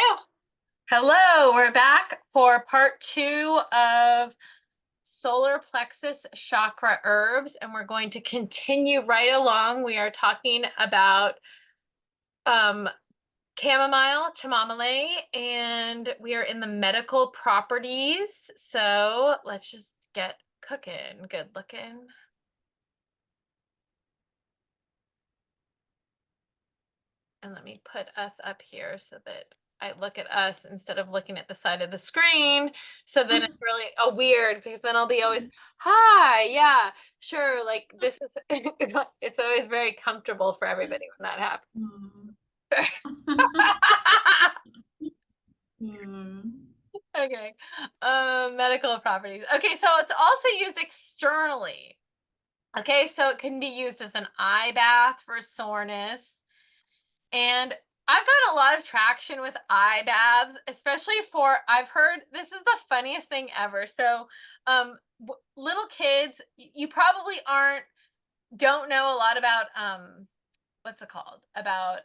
Oh, hello, we're back for part 2 of Solar Plexus Chakra Herbs, and we're going to continue right along. We are talking about um, chamomile, and we are in the medical properties. So let's just get cooking. Good looking. And let me put us up here so that I look at us instead of looking at the side of the screen. So then it's really weird because then I'll be always, hi, yeah, sure. Like this is, it's always very comfortable for everybody when that happens. Okay. Medical properties. Okay, so it's also used externally. Okay, so it can be used as an eye bath for soreness. And I've got a lot of traction with eye baths, especially for, I've heard, this is the funniest thing ever. So, little kids, you probably don't know a lot about, what's it called? About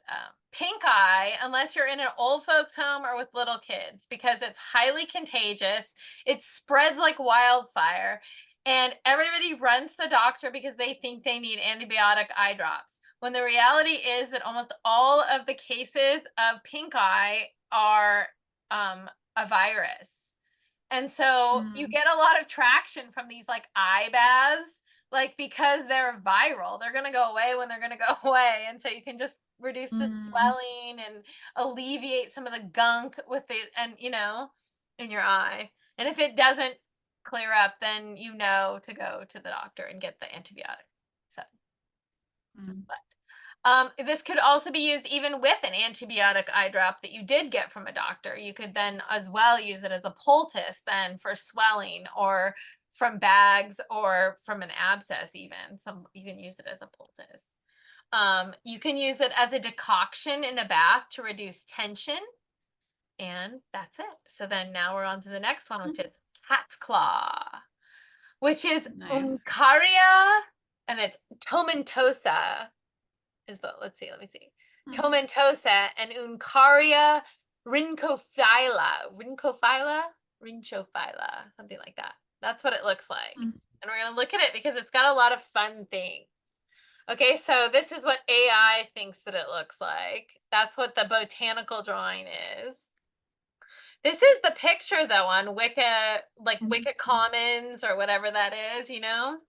pink eye, unless you're in an old folks home or with little kids, because it's highly contagious. It spreads like wildfire. And everybody runs to the doctor because they think they need antibiotic eye drops, when the reality is that almost all of the cases of pink eye are a virus. And so you get a lot of traction from these like eye baths, like because they're viral. They're going to go away when they're going to go away. And so you can just reduce the swelling and alleviate some of the gunk with it, and in your eye. And if it doesn't clear up, then you know to go to the doctor and get the antibiotic. So, this could also be used even with an antibiotic eye drop that you did get from a doctor. You could then as well use it as a poultice then for swelling, or from bags, or from an abscess even. You can use it as a poultice. You can use it as a decoction in a bath to reduce tension. And that's it. So then now we're on to the next one, which is cat's claw, which is Uncaria, and it's tomentosa. Let's see. Tomentosa and Uncaria rhincophylla, something like that. That's what it looks like. And we're going to look at it because it's got a lot of fun things. Okay, so this is what AI thinks that it looks like. That's what the botanical drawing is. This is the picture though on Wicca, like Wicca Commons or whatever that is, let's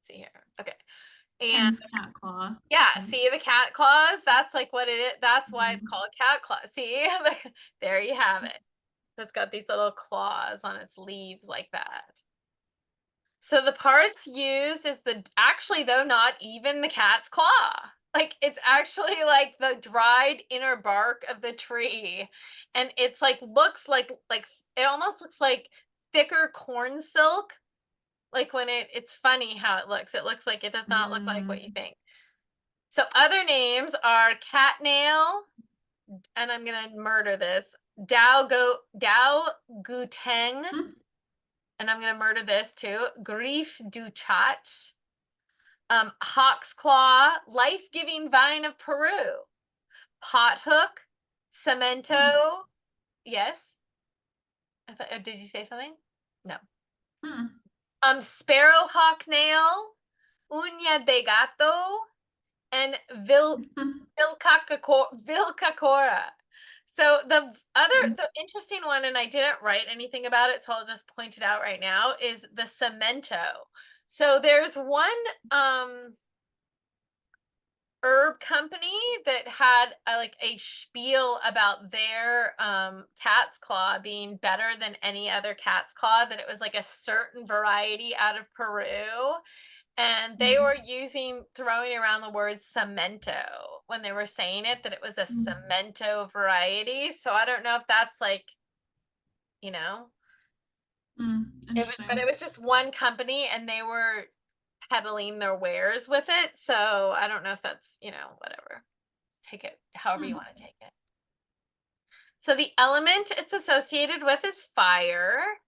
see here. Okay. And cat claw. Yeah, see the cat claws? That's like what it is. That's why it's called cat claw. See? There you have it. It's got these little claws on its leaves like that. So the parts used is actually though not even the cat's claw. Like it's actually like the dried inner bark of the tree. And it's like looks like it almost looks like thicker corn silk. Like when it's funny how it looks. It looks like it does not look like what you think. So other names are cat nail, and I'm gonna murder this. Dao Guteng, and I'm gonna murder this too. Grief du Chat, Hawk's Claw, Life-Giving Vine of Peru, Pot Hook, Cemento. Yes. Did you say something? No. Sparrowhawk nail, Uña de Gato, and Vilcacora. So the interesting one, and I didn't write anything about it, so I'll just point it out right now, is the cemento. So there's one herb company that had like a spiel about their cat's claw being better than any other cat's claw, that it was like a certain variety out of Peru. And they were throwing around the word cemento when they were saying it, that it was a cemento variety. So I don't know if that's like, but it was just one company and they were peddling their wares with it. So I don't know if that's, whatever. Take it however you want to take it. So the element it's associated with is fire.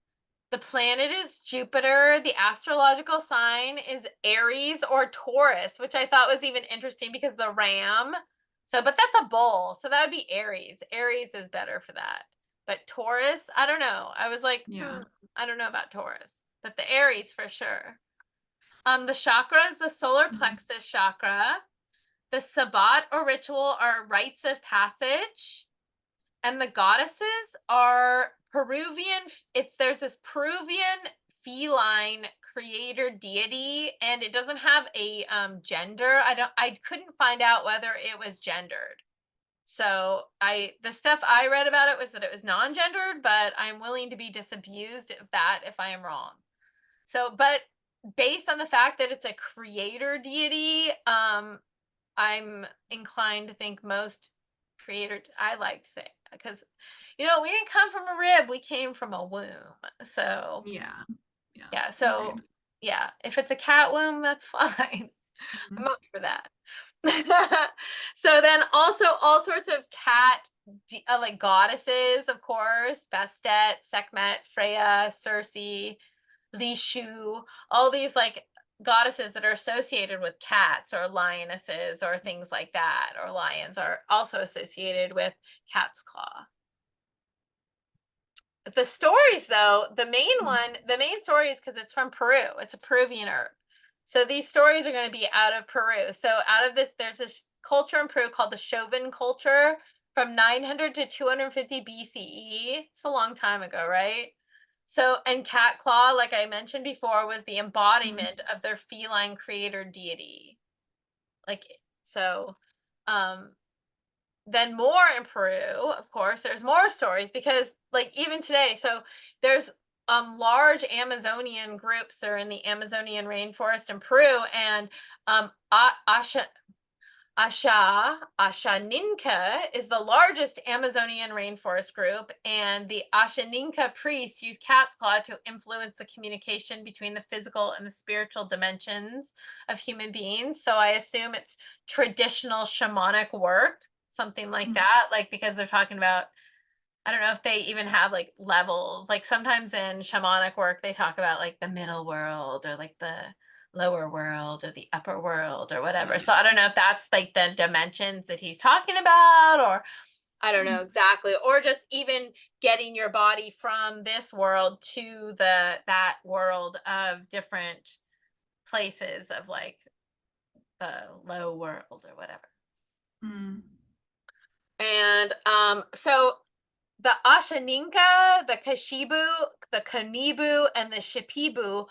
The planet is Jupiter. The astrological sign is Aries or Taurus, which I thought was even interesting because the ram So, but that's a bull. So that would be Aries. Aries is better for that. But Taurus, I don't know. I was like, Yeah. I don't know about Taurus, but the Aries for sure. The chakras, the solar plexus chakra, the sabbat or ritual are rites of passage, and the goddesses are Peruvian. There's this Peruvian feline creator deity, and it doesn't have a gender. I couldn't find out whether it was gendered. So the stuff I read about it was that it was non-gendered, but I'm willing to be disabused of that if I am wrong. So, but based on the fact that it's a creator deity, I'm inclined to think most I like to say, because we didn't come from a rib, we came from a womb. So Yeah. Yeah. yeah, Very so yeah, if it's a cat womb, that's fine. mhm. I'm up for that. So then also all sorts of cat like goddesses, of course, Bastet, Sekhmet, Freya, Circe, Lishu, all these like goddesses that are associated with cats or lionesses or things like that, or lions are also associated with cat's claw. The stories, though, the main story is because it's from Peru. It's a Peruvian herb. So these stories are going to be out of Peru. So out of this, there's this culture in Peru called the Chauvin culture from 900 to 250 BCE. It's a long time ago, right? So, and cat claw, like I mentioned before, was the embodiment of their feline creator deity. Like, so, then more in Peru, of course, there's more stories because like even today, so there's large Amazonian groups that are in the Amazonian rainforest in Peru, and Ashaninka is the largest Amazonian rainforest group, and the Ashaninka priests use cat's claw to influence the communication between the physical and the spiritual dimensions of human beings. So I assume it's traditional shamanic work, something like that, like because they're talking about, I don't know if they even have like levels. Like sometimes in shamanic work, they talk about like the middle world or like the lower world or the upper world or whatever. Yeah. So I don't know if that's like the dimensions that he's talking about, or I don't know exactly, or just even getting your body from this world to that world of different places of like the low world or whatever. Mm. And so the Ashaninka, the Kashibu, the Kanibu, and the Shipibu,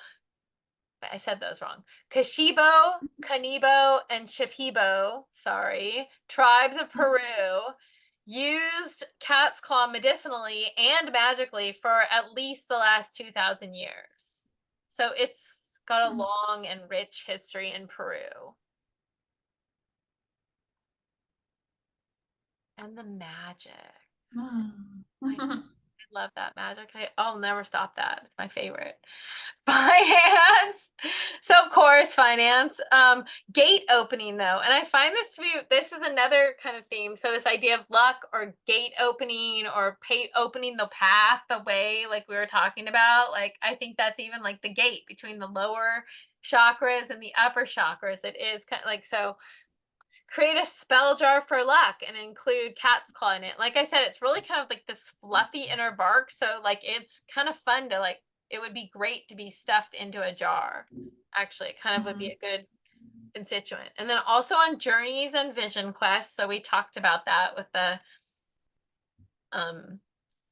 I said those wrong. Kashibo, Kanibo, and Shipibo, sorry, tribes of Peru used cat's claw medicinally and magically for at least the last 2,000 years. So it's got a long and rich history in Peru. And the magic. I love that magic. I'll never stop that. It's my favorite. Finance. So of course, finance. Gate opening though. And I find this is another kind of theme. So this idea of luck or gate opening or opening the path, the way like we were talking about. Like I think that's even like the gate between the lower chakras and the upper chakras. It is kind of like, so create a spell jar for luck and include cat's claw in it. Like I said, it's really kind of like this fluffy inner bark. So like it's kind of fun to like, it would be great to be stuffed into a jar. Actually, it kind of would be a good constituent. And then also on journeys and vision quests. So we talked about that with the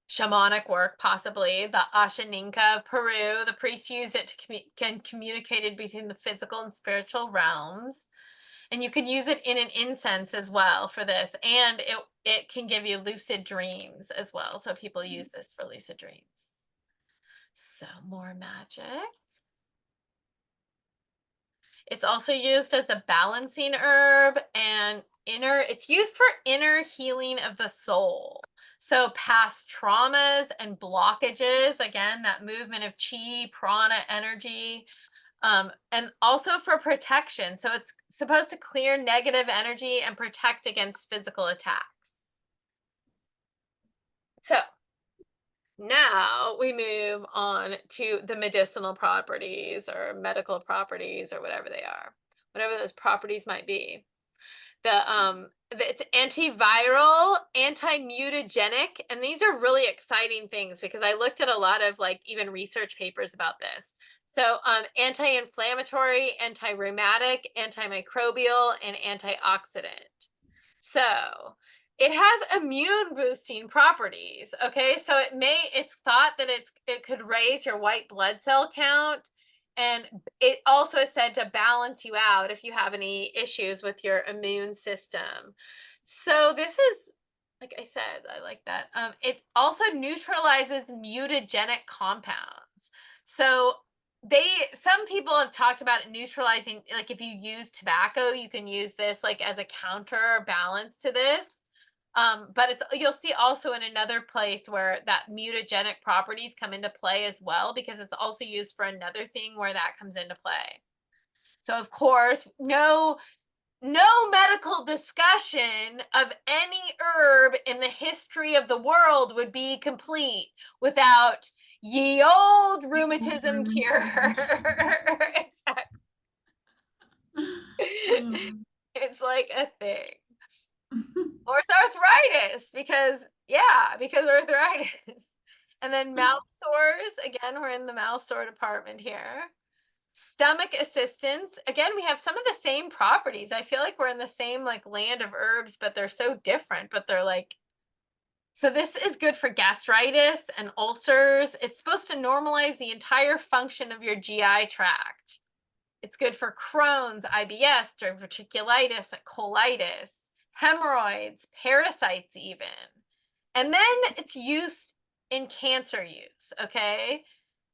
shamanic work, possibly the Ashaninka of Peru. The priests use it to can communicate it between the physical and spiritual realms. And you could use it in an incense as well for this. And it can give you lucid dreams as well. So people use this for lucid dreams. So more magic. It's also used as a balancing herb and it's used for inner healing of the soul. So past traumas and blockages, again, that movement of chi, prana energy, and also for protection. So it's supposed to clear negative energy and protect against physical attacks. So now we move on to the medicinal properties or medical properties or whatever they are, whatever those properties might be. It's antiviral, anti-mutagenic, and these are really exciting things because I looked at a lot of like even research papers about this. So anti-inflammatory, anti-rheumatic, antimicrobial, and antioxidant. So it has immune boosting properties. Okay, so it's thought that it could raise your white blood cell count, and it also is said to balance you out if you have any issues with your immune system. So this is, like I said, I like that. It also neutralizes mutagenic compounds. So some people have talked about it neutralizing, like if you use tobacco, you can use this like as a counterbalance to this. But you'll see also in another place where that mutagenic properties come into play as well, because it's also used for another thing where that comes into play. So of course, no medical discussion of any herb in the history of the world would be complete without ye old rheumatism cure. Exactly. It's like a thing. Or it's arthritis because arthritis. And then mouth sores, again, we're in the mouth sore department here. Stomach assistance, again, we have some of the same properties. I feel like we're in the same like land of herbs, but they're so different, but they're like, so this is good for gastritis and ulcers. It's supposed to normalize the entire function of your GI tract. It's good for Crohn's, IBS, diverticulitis, colitis, hemorrhoids, parasites even. And then it's used in cancer use, okay?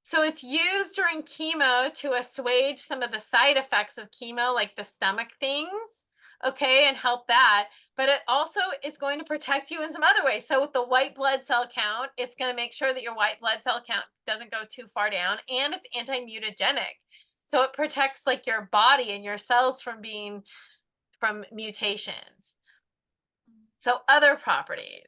So it's used during chemo to assuage some of the side effects of chemo, like the stomach things, okay, and help that. But it also is going to protect you in some other ways. So with the white blood cell count, it's going to make sure that your white blood cell count doesn't go too far down, and it's anti-mutagenic. So it protects like your body and your cells from mutations. So other properties.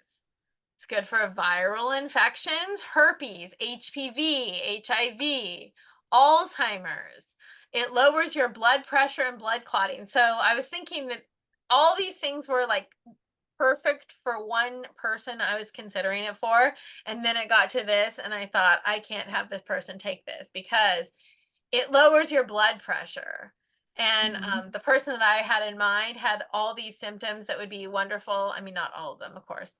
It's good for viral infections, herpes, HPV, HIV, Alzheimer's. It lowers your blood pressure and blood clotting. So I was thinking that all these things were like perfect for one person I was considering it for. And then it got to this and I thought, I can't have this person take this because it lowers your blood pressure. And the person that I had in mind had all these symptoms that would be wonderful. I mean, not all of them, of course.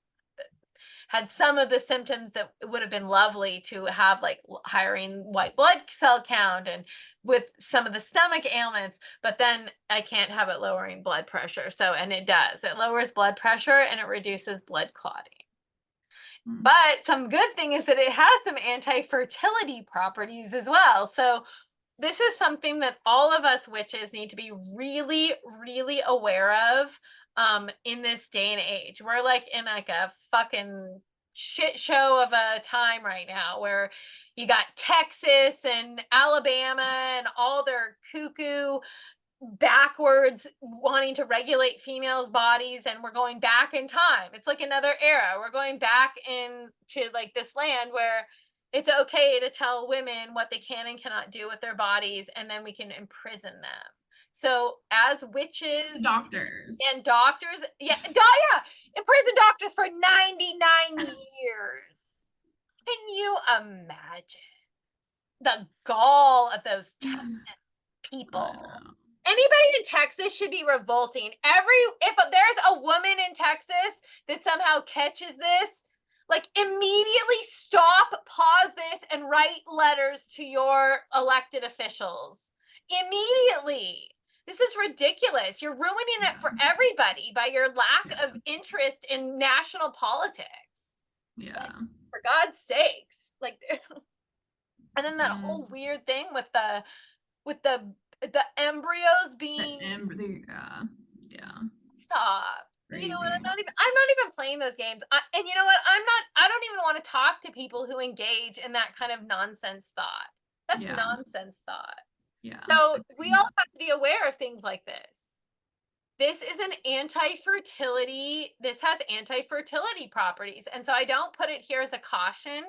Had some of the symptoms that would have been lovely to have, like hiring white blood cell count and with some of the stomach ailments, but then I can't have it lowering blood pressure. So, and it does. It lowers blood pressure and it reduces blood clotting. But some good thing is that it has some anti-fertility properties as well. So this is something that all of us witches need to be really, really aware of in this day and age. We're like in like a fucking shit show of a time right now where you got Texas and Alabama and all their cuckoo backwards wanting to regulate females' bodies, and we're going back in time. It's like another era. We're going back into like this land where it's okay to tell women what they can and cannot do with their bodies, and then we can imprison them. So as witches Doctors. and doctors, imprison doctors for 99 years. Can you imagine the gall of those Texas people? Anybody in Texas should be revolting. If there's a woman in Texas that somehow catches this, like immediately stop, pause this, and write letters to your elected officials. Immediately. This is ridiculous. You're ruining it for everybody by your lack of interest in national politics. Yeah. Like, for God's sakes. Like, and then that whole weird thing with the embryos being stop. Crazy. You know what? I'm not even playing those games. And you know what? I don't even want to talk to people who engage in that kind of nonsense thought. That's nonsense thought. Yeah. So we all have to be aware of things like this. This is an anti-fertility. This has anti-fertility properties. And so I don't put it here as a caution.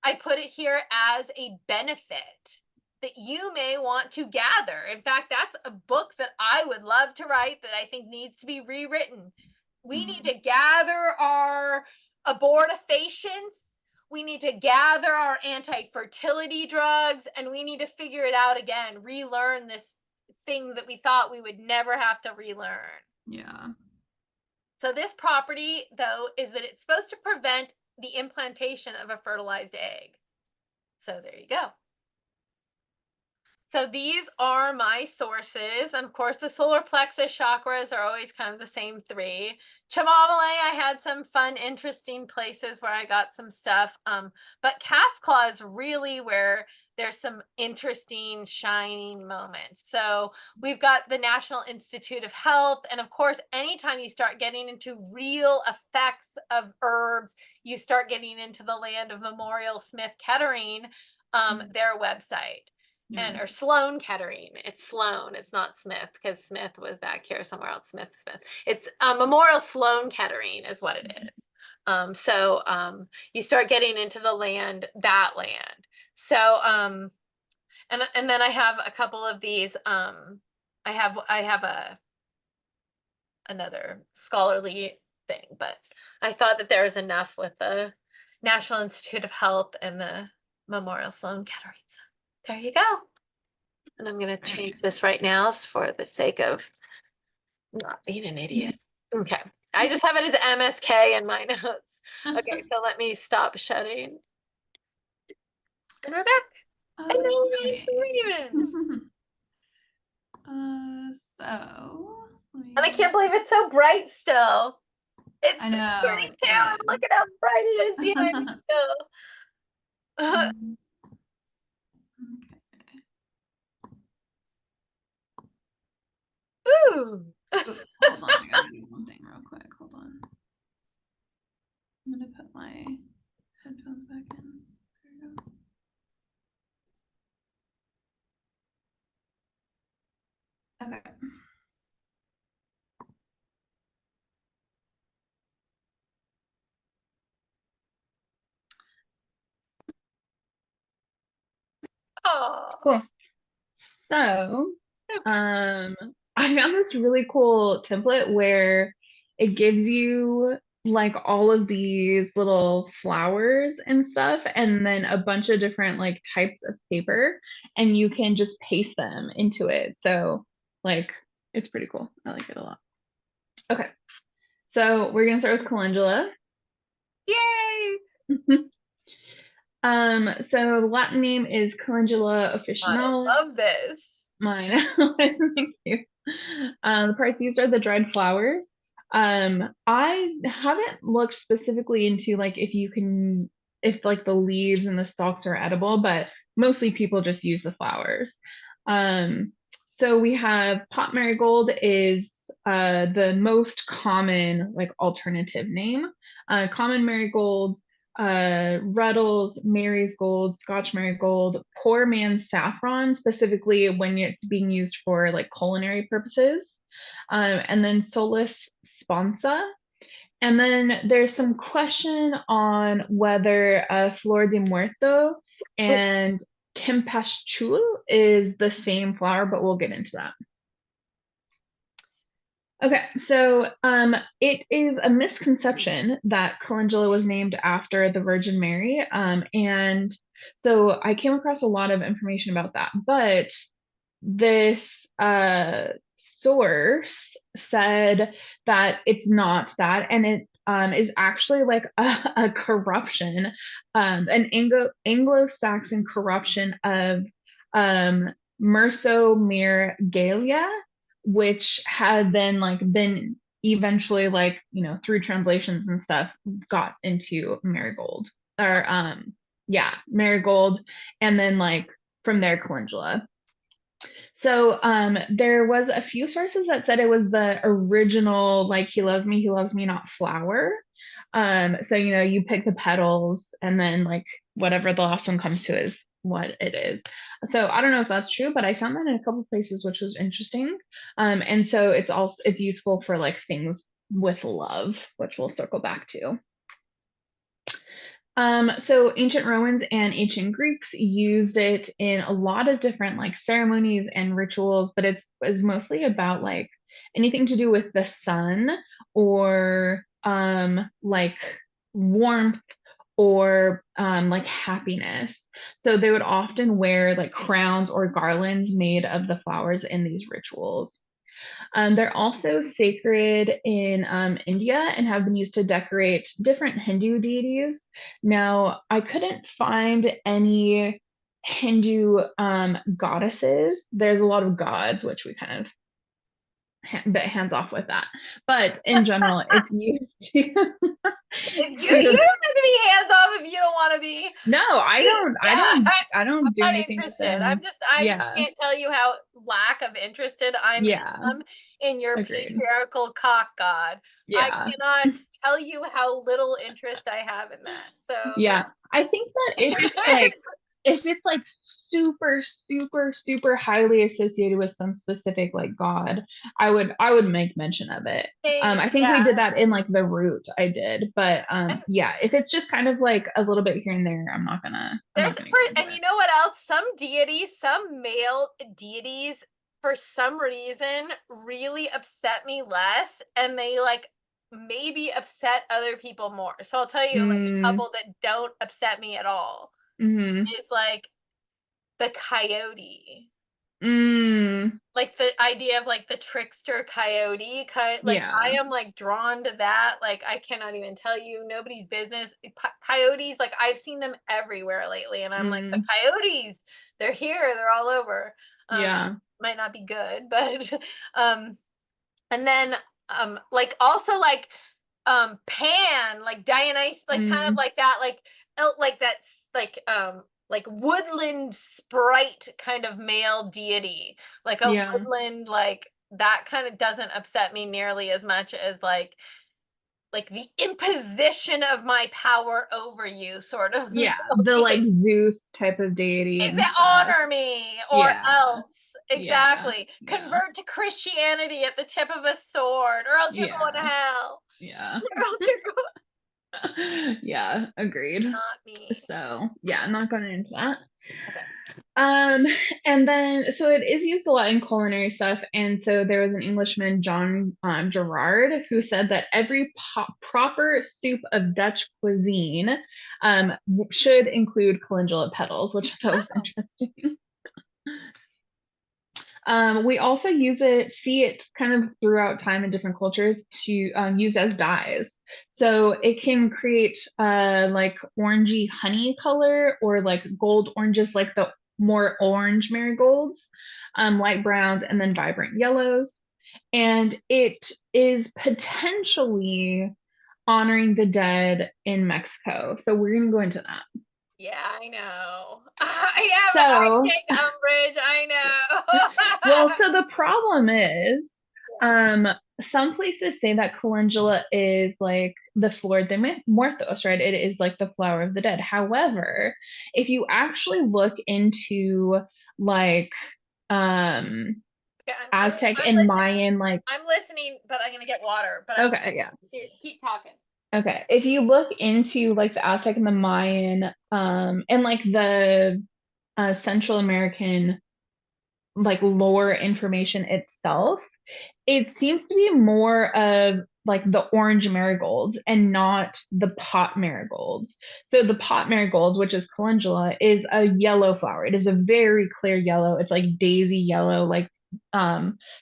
I put it here as a benefit. that you may want to gather. In fact, that's a book that I would love to write that I think needs to be rewritten. We need to gather our abortifacients. We need to gather our anti-fertility drugs, and we need to figure it out again, relearn this thing that we thought we would never have to relearn. Yeah. So this property, though, is that it's supposed to prevent the implantation of a fertilized egg. So there you go. So these are my sources. And of course, the solar plexus chakras are always kind of the same three. Chamomile, I had some fun, interesting places where I got some stuff. But cat's claw is really where there's some interesting, shining moments. So we've got the National Institute of Health. And of course, anytime you start getting into real effects of herbs, you start getting into the land of Memorial Smith Kettering, their website. Yeah. Or Sloan Kettering. It's Sloan. It's not Smith, because Smith was back here somewhere else. Smith. It's Memorial Sloan Kettering is what it is. So you start getting into the land, that land. So and then I have a couple of these. I have another scholarly thing, but I thought that there was enough with the National Institute of Health and the Memorial Sloan Kettering. So there you go. And I'm going to change this right now for the sake of not being an idiot. Okay. I just have it as MSK in my notes. Okay, so let me stop shutting. And we're back. And now we're on to Ravens. And I can't believe it's so bright still. It's I know, 32 and look at how bright it is behind me still. Okay. Ooh. Hold on, I gotta do one thing real quick. Hold on. I'm gonna put my headphones back in. There we go. Okay. Oh. Cool. So, I found this really cool template where it gives you like all of these little flowers and stuff, and then a bunch of different like types of paper, and you can just paste them into it. So, like, it's pretty cool. I like it a lot. Okay, so we're gonna start with calendula. Yay! So the Latin name is Calendula officinalis. I love this. Mine. Thank you. The parts used are the dried flowers. I haven't looked specifically into like if like the leaves and the stalks are edible, but mostly people just use the flowers. So we have pot marigold is the most common like alternative name. Common marigold, Ruddles, Mary's Gold, Scotch Marigold, Poor Man's Saffron, specifically when it's being used for like culinary purposes, and then Solus Sponsa. And then there's some question on whether Flor de Muerto and Kempachul is the same flower, but we'll get into that. Okay, so it is a misconception that calendula was named after the Virgin Mary, and so I came across a lot of information about that, but this source said that it's not that, and it is actually like a corruption, an Anglo-Saxon corruption of Mesoamerica, which had then like been eventually like through translations and stuff got into marigold or marigold, and then like from there calendula. So there was a few sources that said it was the original like he loves me not flower. So you pick the petals and then like whatever the last one comes to is what it is. So I don't know if that's true, but I found that in a couple places, which was interesting. And so it's useful for like things with love, which we'll circle back to. So ancient Romans and ancient Greeks used it in a lot of different like ceremonies and rituals, but it's mostly about like anything to do with the sun or like warmth or like happiness. So they would often wear like crowns or garlands made of the flowers in these rituals. They're also sacred in India and have been used to decorate different Hindu deities. Now, I couldn't find any Hindu goddesses. There's a lot of gods, which we kind of bit hands off with that. But in general, it's used to If you don't have to be hands off if you don't want to be. No, I don't. I don't. I I'm don't do not anything with interested. them. I just Yeah. can't tell you how lack of interested I Yeah. am in your Agreed. patriarchal cock god. I Yeah. cannot tell you how little interest I have in that. So Yeah. I think that if it's like super, super, super highly associated with some specific like god, I would make mention of it. Same, I think we yeah. did that in like the root. I did, but And yeah, if it's just kind of like a little bit here and there, I'm not gonna there's go for into and it. you know what else? Some deities, some male deities, for some reason, really upset me less, and they like maybe upset other people more. So I'll tell you like a Mm, couple that don't upset me at all mm-hmm. is like the coyote. Mm, Like the idea of like the trickster coyote kind, like I yeah. am like drawn to that. Like I cannot even tell you, nobody's business. Coyotes, like I've seen them everywhere lately, and I'm like, the Mm, coyotes, they're here, they're all over. um yeah. might not be good, but um and then like also Pan, like Dionysus, like kind of Mm, like that, like that's like woodland sprite kind of male deity, like a yeah. woodland, like that kind of doesn't upset me nearly as much as like the imposition of my power over you sort of Yeah. male The like deity. Zeus type of deity and stuff. Honor me or Yeah. else. Yeah. Exactly. Yeah. Convert to Christianity at the tip of a sword, or else you're going to Yeah. hell. Yeah. Or else you're going. Yeah, agreed. Not me. So, yeah, not going into that. Okay. Um, and then so it is used a lot in culinary stuff, and so there was an Englishman, John Gerard, who said that every proper soup of Dutch cuisine should include calendula petals, which I thought was Oh, interesting. We also see it kind of throughout time in different cultures to use as dyes. So it can create like orangey honey color or like gold oranges, like the more orange marigolds, light browns, and then vibrant yellows. And it is potentially honoring the dead in Mexico. So we're going to go into that. yeah, I know. I So, take umbrage. I well, know. so the problem is, um, some places say that calendula is like the flor de muertos, right? It is like the flower of the dead. However, if you actually look into like um Okay, Aztec I'm and listening. Mayan, like I'm listening, but I'm gonna get water. But I'm okay, yeah. serious. Keep talking. Okay. If you look into like the Aztec and the Mayan, and like the Central American like lore information itself, it seems to be more of like the orange marigolds and not the pot marigolds. So the pot marigolds, which is calendula, is a yellow flower. It is a very clear yellow. It's like daisy yellow, like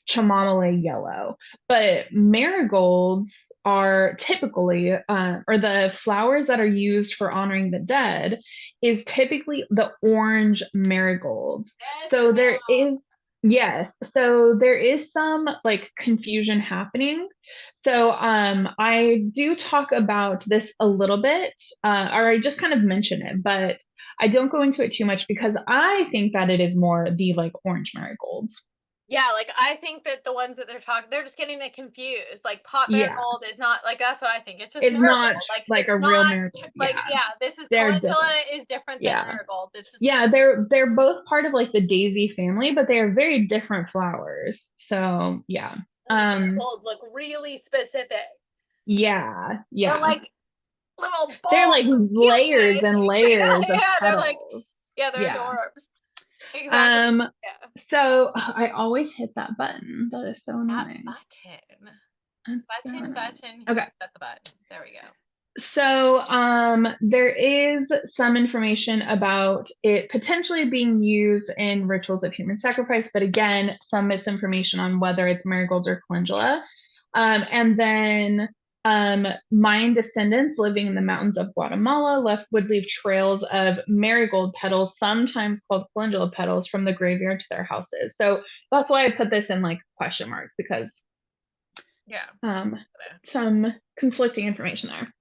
chamomile yellow. But marigolds are typically, or the flowers that are used for honoring the dead is typically the orange marigolds. Yes, So there ma'am. is Yes, so there is some like confusion happening. So I do talk about this a little bit, or I just kind of mention it, but I don't go into it too much because I think that it is more the like orange marigolds. Yeah, like I think that the ones that they're talking, they're just getting it confused. Like pot Yeah, marigold is not like, that's what I think. It's just it's not marigold. Like like it's a real not marigold. like, Yeah, yeah, this is they're calendula different. is different than Yeah. marigold. It's just Yeah, they're both part of like the daisy family, but they are very different flowers. So, yeah. and the Um marigolds look really specific. yeah, And yeah. like little ball. They're like layers and layers of they're like, petals. they're Yeah. adorbs. Exactly. Yeah. So I always hit that button. That is so That annoying. button. That's so annoying. Button. Okay. Hit the button. There we go. So there is some information about it potentially being used in rituals of human sacrifice, but again, some misinformation on whether it's marigolds or calendula. And then Mayan descendants living in the mountains of Guatemala would leave trails of marigold petals, sometimes called calendula petals, from the graveyard to their houses. So that's why I put this in like question marks, because some conflicting information there.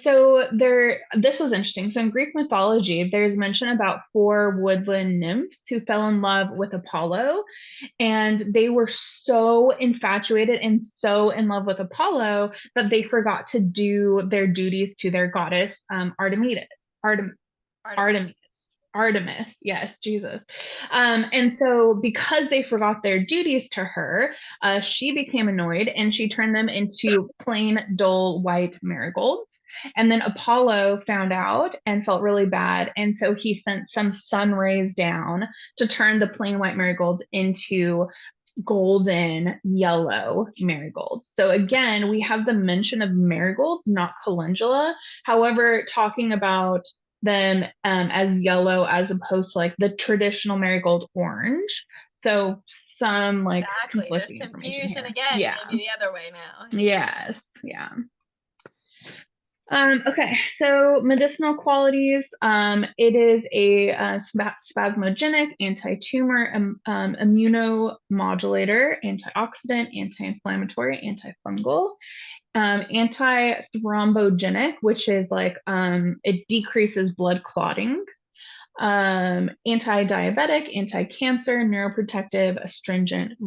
So this was interesting. So in Greek mythology, there's mention about 4 woodland nymphs who fell in love with Apollo, and they were so infatuated and so in love with Apollo that they forgot to do their duties to their goddess, Artemis, yes, Jesus. And so because they forgot their duties to her, she became annoyed and she turned them into plain, dull, white marigolds. And then Apollo found out and felt really bad. And so he sent some sun rays down to turn the plain white marigolds into golden yellow marigolds. So again, we have the mention of marigolds, not calendula. However, talking about them as yellow as opposed to like the traditional marigold orange. So some like conflicting There's information confusion here. again. Yeah. Maybe the other way now. Yes. Yeah. Okay, so medicinal qualities. It is a spasmogenic, anti-tumor, immunomodulator, antioxidant, anti-inflammatory, antifungal, anti-thrombogenic, which is like it decreases blood clotting, anti-diabetic, anti-cancer, neuroprotective, astringent,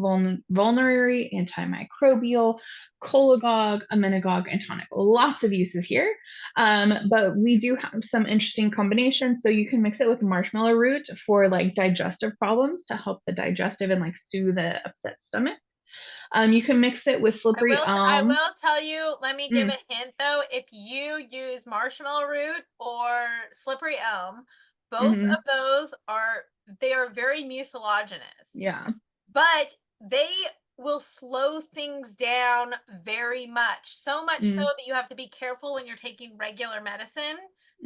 vulnerary, antimicrobial, cholagogue, emmenagogue, and tonic. Lots of uses here, but we do have some interesting combinations. So you can mix it with marshmallow root for like digestive problems to help the digestive and like soothe the upset stomach. You can mix it with slippery elm. I will tell you, let me give a hint though. If you use marshmallow root or slippery elm, both of those they are very mucilaginous. Yeah. But they will slow things down very much. So much so that you have to be careful when you're taking regular medicine.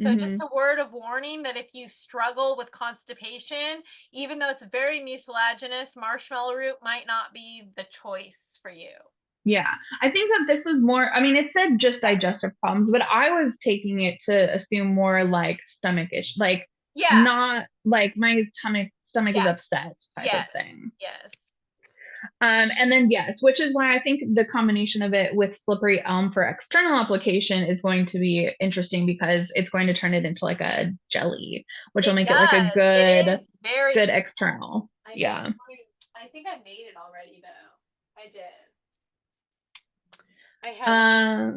So just a word of warning that if you struggle with constipation, even though it's very mucilaginous, marshmallow root might not be the choice for you. Yeah, I think that this was more, I mean, it said just digestive problems, but I was taking it to assume more like stomach issue, like not like my stomach is upset type of thing. Yes. And then yes, which is why I think the combination of it with slippery elm for external application is going to be interesting, because it's going to turn it into like a jelly, which will make it like a good external. Yeah. I think I made it already though. I did. I have.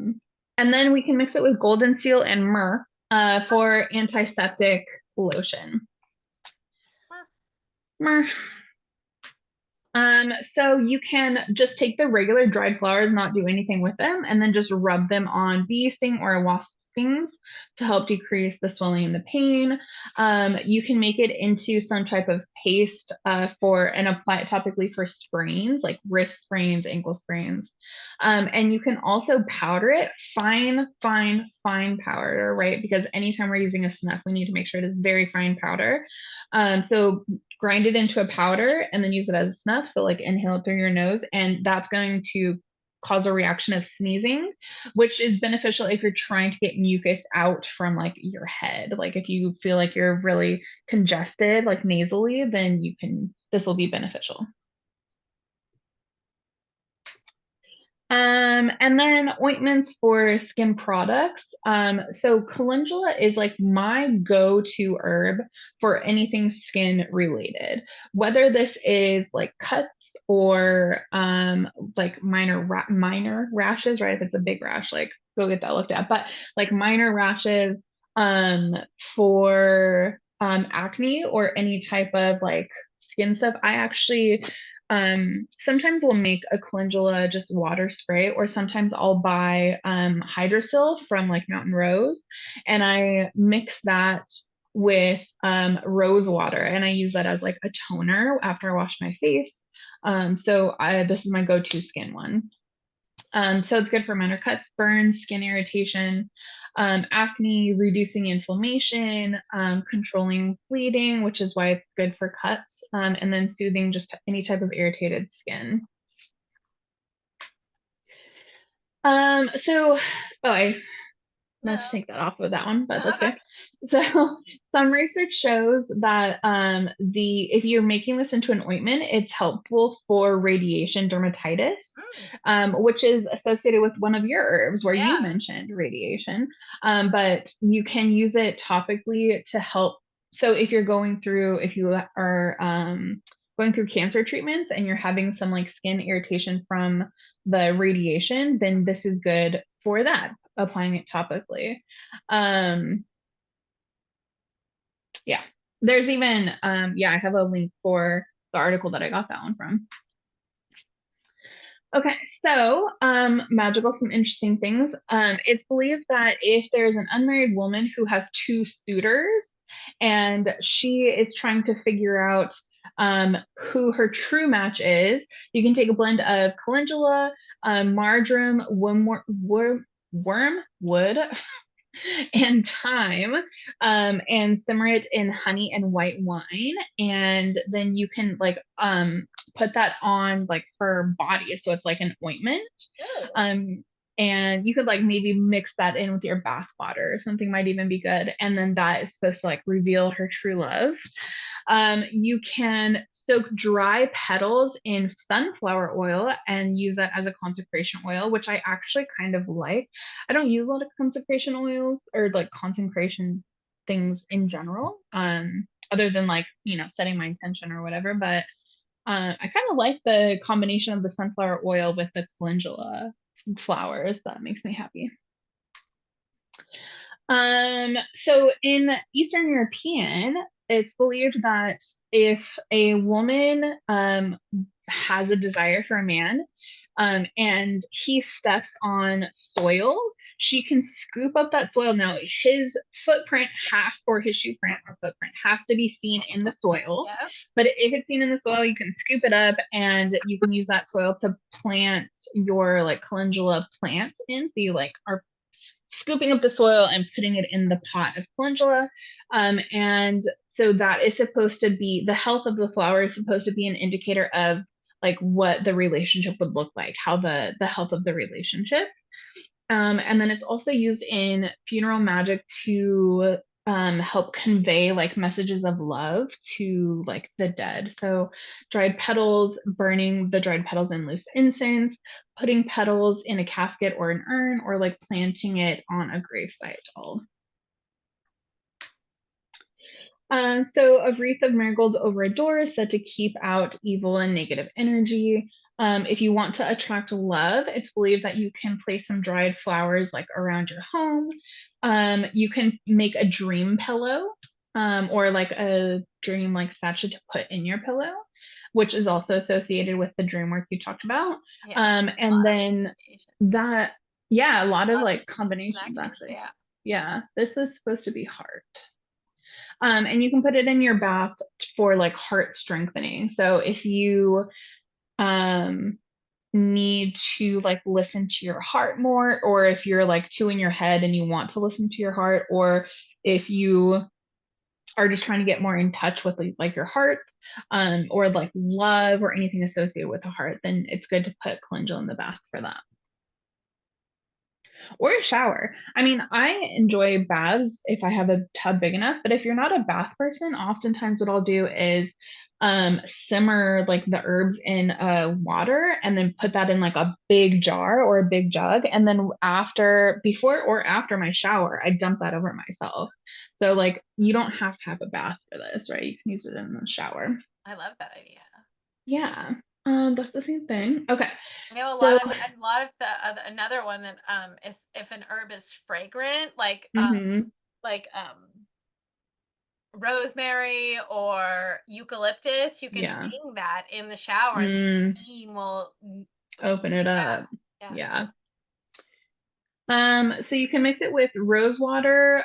And then we can mix it with golden seal and myrrh for antiseptic lotion. Myrrh. So you can just take the regular dried flowers, not do anything with them, and then just rub them on bee sting or a wasp stings to help decrease the swelling and the pain. You can make it into some type of paste and apply it topically for sprains, like wrist sprains, ankle sprains. And you can also powder it, fine powder, right? Because anytime we're using a snuff, we need to make sure it is very fine powder. So grind it into a powder and then use it as a snuff. So like inhale it through your nose, and that's going to cause a reaction of sneezing, which is beneficial if you're trying to get mucus out from like your head. Like if you feel like you're really congested, like nasally, then this will be beneficial. And then ointments for skin products. So calendula is like my go-to herb for anything skin related, whether this is like cuts or like minor rashes, right? If it's a big rash, like go get that looked at. But like minor rashes for acne or any type of like skin stuff, I actually Sometimes we'll make a calendula just water spray, or sometimes I'll buy hydrosol from like Mountain Rose, and I mix that with rose water, and I use that as like a toner after I wash my face. So this is my go-to skin one. So it's good for minor cuts, burns, skin irritation, acne, reducing inflammation, controlling bleeding, which is why it's good for cuts, and then soothing just any type of irritated skin. I meant to take that off of that one, but that's Okay. good. So some research shows that if you're making this into an ointment, it's helpful for radiation dermatitis, which is associated with one of your herbs where you Yeah. mentioned radiation. But you can use it topically to help. So if you are going through cancer treatments and you're having some like skin irritation from the radiation, then this is good for that, applying it topically. Yeah, there's even I have a link for the article that I got that one from. Okay, so magical, some interesting things. It's believed that if there's an unmarried woman who has two suitors and she is trying to figure out who her true match is, you can take a blend of calendula, marjoram, wormwood, and thyme, and simmer it in honey and white wine, and then you can like put that on like her body, so it's like an ointment. And you could like maybe mix that in with your bath water or something, might even be good, and then that is supposed to like reveal her true love. You can soak dry petals in sunflower oil and use that as a consecration oil, which I actually kind of like. I don't use a lot of consecration oils or like consecration things in general, other than like, setting my intention or whatever. But I kind of like the combination of the sunflower oil with the calendula flowers. That makes me happy. So in Eastern European, it's believed that if a woman has a desire for a man, and he steps on soil, she can scoop up that soil. Now, his footprint or his shoe print or footprint has to be seen in the soil. Yeah. But if it's seen in the soil, you can scoop it up and you can use that soil to plant your like calendula plants in. So you like are scooping up the soil and putting it in the pot of calendula. And so that is supposed to be, the health of the flower is supposed to be an indicator of like what the relationship would look like, how the health of the relationship. And then it's also used in funeral magic to help convey like messages of love to like the dead. So dried petals, burning the dried petals in loose incense, putting petals in a casket or an urn, or like planting it on a gravesite. So a wreath of marigolds over a door is said to keep out evil and negative energy. If you want to attract love, it's believed that you can place some dried flowers like around your home. You can make a dream pillow, or like a dream like statue to put in your pillow, which is also associated with the dream work you talked about. Yeah. And then that, a lot of like combinations actually. Yeah, this is supposed to be heart. And you can put it in your bath for like heart strengthening. So if you need to like listen to your heart more, or if you're like too in your head and you want to listen to your heart, or if you are just trying to get more in touch with like your heart, or like love or anything associated with the heart, then it's good to put calendula in the bath for that. Or a shower. I mean, I enjoy baths if I have a tub big enough, but if you're not a bath person, oftentimes what I'll do is simmer like the herbs in water and then put that in like a big jar or a big jug. And then before or after my shower, I dump that over myself. So like you don't have to have a bath for this, right? You can use it in the shower. I love that idea. Yeah. That's the same thing. Okay. I know a lot of the another one that is if an herb is fragrant, like rosemary or eucalyptus, you can Yeah. hang that in the shower and Mm, the steam will open it yeah, up. yeah. Yeah. So you can mix it with rose water,